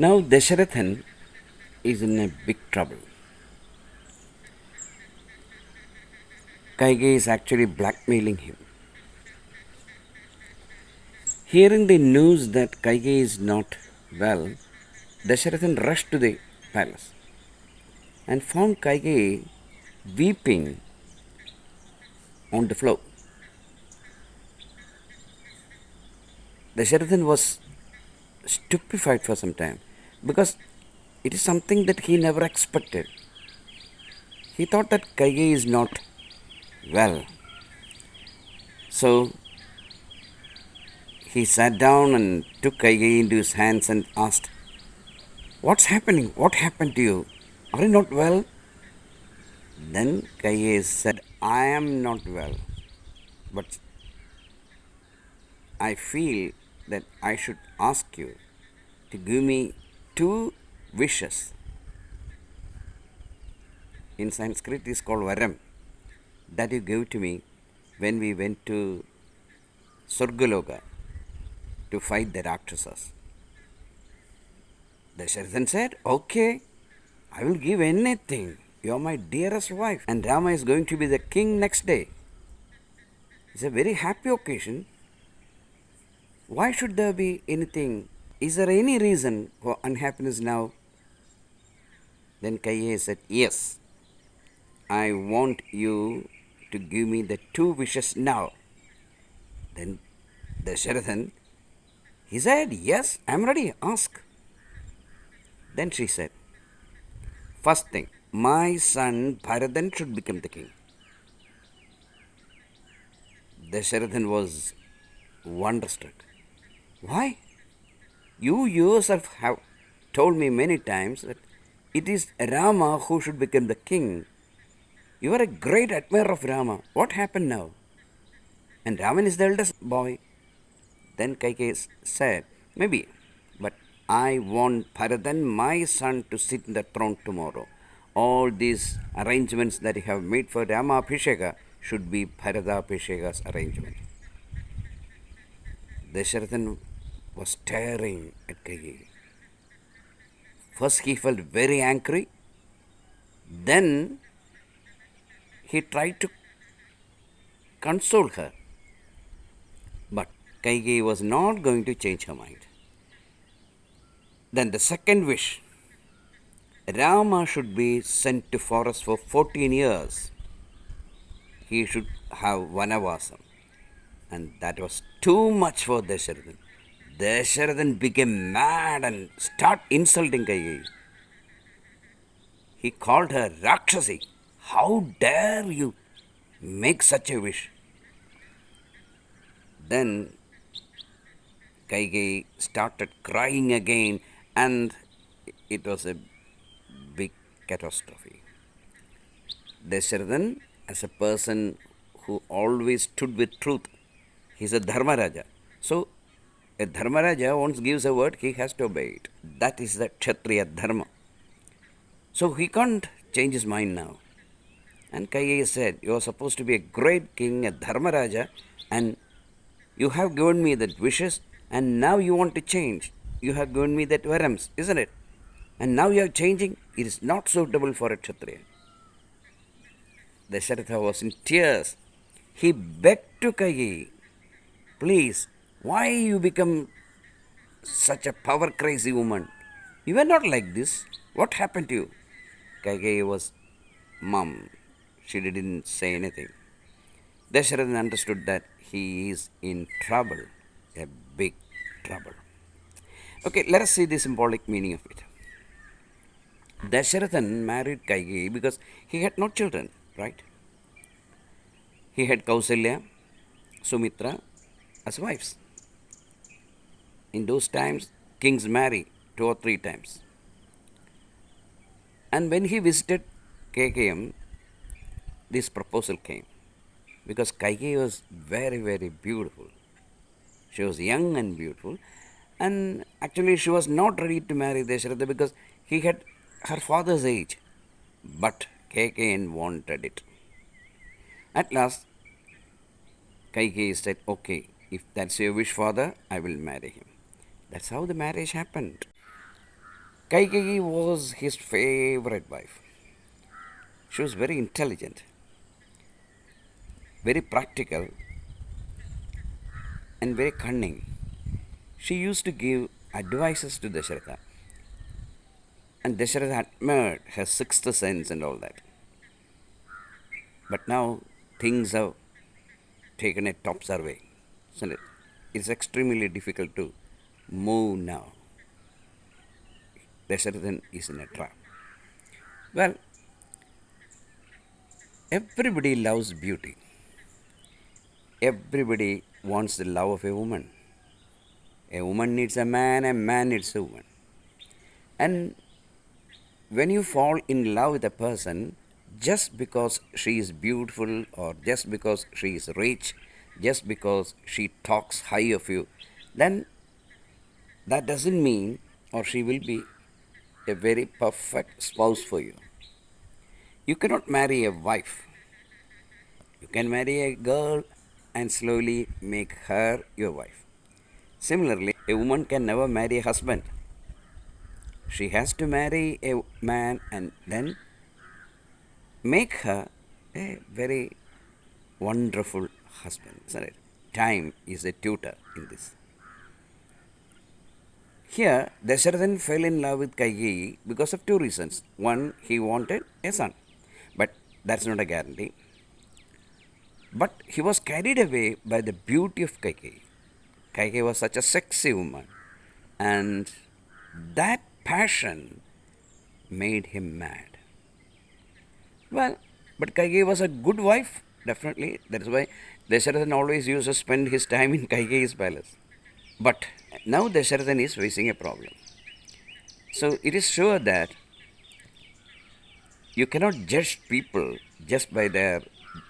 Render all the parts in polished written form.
Now Dasharathan is in a big trouble. Kaikeyi is actually blackmailing him. Hearing the news that Kaikeyi is not well, Dasharathan rushed to the palace and found Kaikeyi weeping on the floor. Dasharathan was stupefied for some time because it is something that he never expected. He thought that Kaikeyi is not well. So he sat down and took Kaikeyi into his hands and asked, "What's happening? What happened to you? Are you not well?" Then Kaikeyi said, "I am not well, but I feel that I should ask you to give me two wishes." In Sanskrit, it is called varam, that you gave to me when we went to Surgaloka to fight the Rakshasas. Dasharathan said, "Okay, I will give anything. You are my dearest wife, and Rama is going to be the king next day. It's a very happy occasion. Why should there be anything? Is there any reason for unhappiness now?" Then Kaikeyi said, "Yes, I want you to give me the two wishes now." Then Dasharathan, he said, "Yes, I am ready. Ask." Then she said, "First thing, my son Bharatan should become the king." Dasharathan was wonderstruck. "Why? You yourself have told me many times that it is Rama who should become the king. You are a great admirer of Rama. What happened now? And Raman is the eldest boy." Then Kaikeyi said, "Maybe, but I want Bharatan, my son, to sit in the throne tomorrow. All these arrangements that you have made for Rama Abhisheka should be Bharata Abhisheka's arrangement." Dasharathan was staring at Kaikeyi. First he felt very angry. Then he tried to console her. But Kaikeyi was not going to change her mind. Then the second wish, Rama should be sent to forest for 14 years. He should have Vanavasam. And that was too much for Dasharathan. Dasharathan became mad and started insulting Kaikeyi. He called her Rakshasi. "How dare you make such a wish?" Then Kaikeyi started crying again, and it was a big catastrophe. Dasharathan, as a person who always stood with truth, he's a Dharmaraja. So, a Dharmaraja once gives a word, he has to obey it. That is the Kshatriya Dharma. So, he can't change his mind now. And Kaikeyi said, "You are supposed to be a great king, a Dharmaraja, and you have given me that wishes, and now you want to change. You have given me that varams, isn't it? And now you are changing. It is not suitable for a Kshatriya." Dasharatha was in tears. He begged to Kaikeyi, "Please, why you become such a power crazy woman? You were not like this. What happened to you?" Kaikeyi was mum. She didn't say anything. Dasharathan understood that he is in trouble, a big trouble. Okay, let us see the symbolic meaning of it. Dasharathan married Kaikeyi because he had no children, right? He had Kausalya, Sumitra as wives. In those times, kings marry 2 or 3 times. And when he visited KKM, this proposal came because Kaikeyi was very, very beautiful. She was young and beautiful, and actually she was not ready to marry Dasharatha because he had her father's age. But Kaikeyi wanted it. At last, Kaikeyi said, "Okay, if that's your wish, father, I will marry him." That's how the marriage happened. Kaikeyi was his favorite wife. She was very intelligent, very practical, and very cunning. She used to give advices to Dasharatha, and Dasharatha admired her sixth sense and all that. But now things have taken a top survey, isn't it? It's extremely difficult to move now. Dasharathan is in a trap. Well, everybody loves beauty. Everybody wants the love of a woman. A woman needs a man needs a woman. And when you fall in love with a person, just because she is beautiful, or just because she is rich, just because she talks high of you, then that doesn't mean or she will be a very perfect spouse for you. You cannot marry a wife. You can marry a girl and slowly make her your wife. Similarly, a woman can never marry a husband. She has to marry a man and then make her a very wonderful husband, isn't it? Time is a tutor in this. Here, Dasharathan fell in love with Kaikeyi because of two reasons. One, he wanted a son, but that's not a guarantee. But he was carried away by the beauty of Kaikeyi. Kaikeyi was such a sexy woman, and that passion made him mad. Well, but Kaikeyi was a good wife, definitely. That's why Dasharathan always used to spend his time in Kaikeyi's palace. But now Dasharathan is facing a problem. So it is sure that you cannot judge people just by their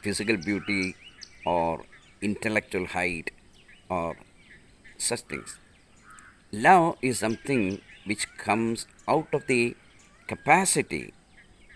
physical beauty or intellectual height or such things. Love is something which comes out of the capacity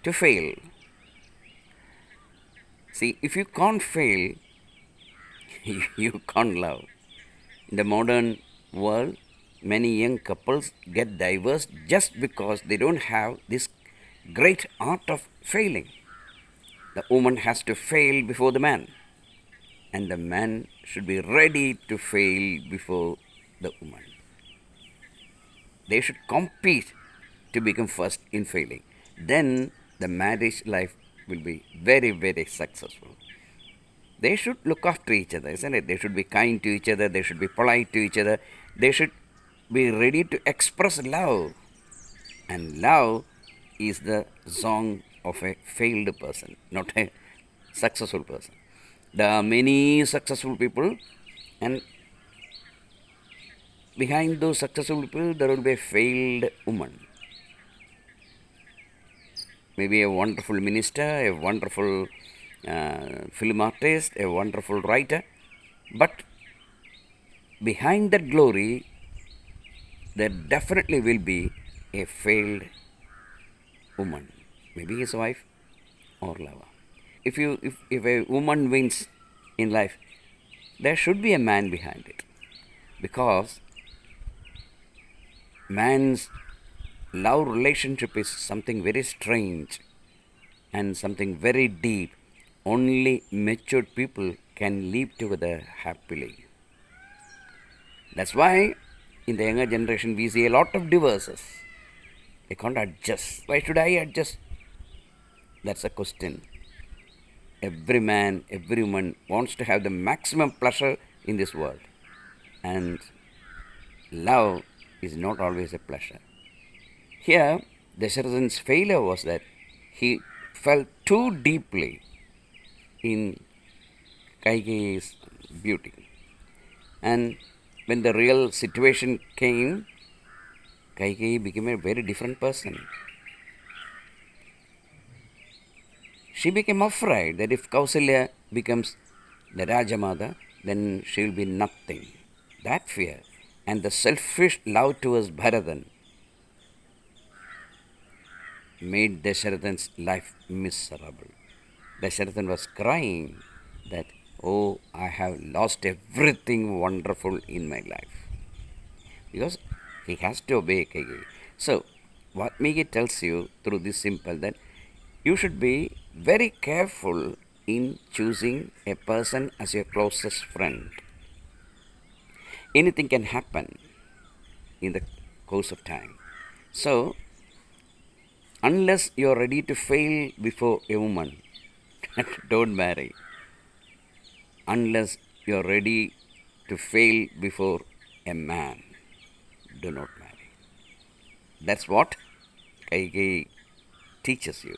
to fail. See, if you can't fail, you can't love. In the modern world, many young couples get divorced just because they don't have this great art of failing. The woman has to fail before the man, and the man should be ready to fail before the woman. They should compete to become first in failing. Then the marriage life will be very, very successful. They should look after each other, isn't it? They should be kind to each other. They should be polite to each other. They should be ready to express love. And love is the song of a failed person, not a successful person. There are many successful people, and behind those successful people, there will be a failed woman. Maybe a wonderful minister, a wonderful film artist, a wonderful writer. But behind that glory, there definitely will be a failed woman. Maybe his wife or lover. If a woman wins in life, there should be a man behind it. Because man's love relationship is something very strange and something very deep. Only matured people can live together happily. That's why in the younger generation we see a lot of divorces. They can't adjust. Why should I adjust? That's a question. Every man, every woman wants to have the maximum pleasure in this world. And love is not always a pleasure. Here, Dasharathan's failure was that he fell too deeply in Kaikeyi's beauty. And when the real situation came, Kaikeyi became a very different person. She became afraid that if Kausalya becomes the Rajamata, then she will be nothing. That fear and the selfish love towards Bharatan made Dasharathan's life miserable. Dasharathan was crying that, oh, I have lost everything wonderful in my life. Because he has to obey Kaikeyi. So, Valmiki tells you through this simple that you should be very careful in choosing a person as your closest friend. Anything can happen in the course of time. So, unless you're ready to fail before a woman, don't marry. Unless you're ready to fail before a man, do not marry. That's what Kaikeyi teaches you.